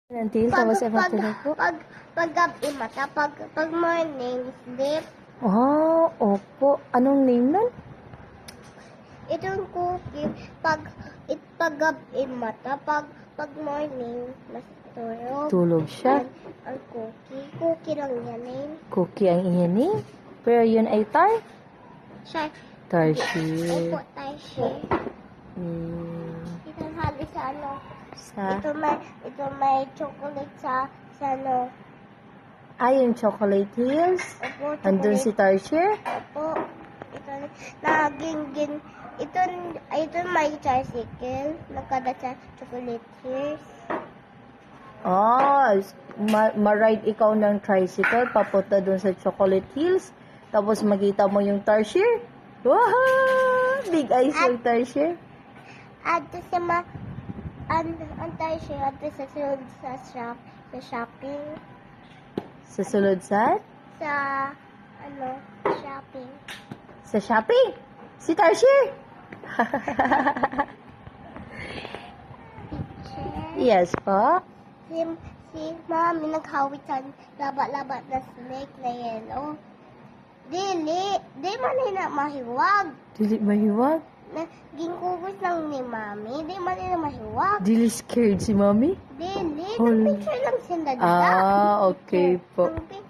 Until tapos evacuate po. Pag gabi mata, pag morning sleep. Ah, opo. Anong name nun? Itong cookie, pag gabi mata, pag morning mas tulog. Tulog siya. Ang cookie lang yan eh. Cookie ang iyan eh. Pero yun ay Siya, Tarshi. upo tayo siya. Ito hali sa ano. Sa, Ito may chocolate sa ano. yung Chocolate Hills. Opo, Andun si Tarshir. Opo. Ito may tricycle. Nakada sa chocolate hills. Ma-ride ikaw ng tricycle papunta dun sa Chocolate Hills. Tapos makita mo yung Tarshir. Wow! Big eyes yung Tarshir. At sa ang tayo siya at sa sunod sa shopping. Sa sulod sa? Sa shopping. Sa shopping? Si Tarshir? Picture. Yes po. Si Mami naghawit sa laba-laba na snake na yellow. Di man na mahiwag. Dili mahiwag. Ginkugos lang ni Mami. Di man na mahiwag. Dili scared si Mommy? Dili. Hold. Picture lang sila dito. Okay po. Ang picture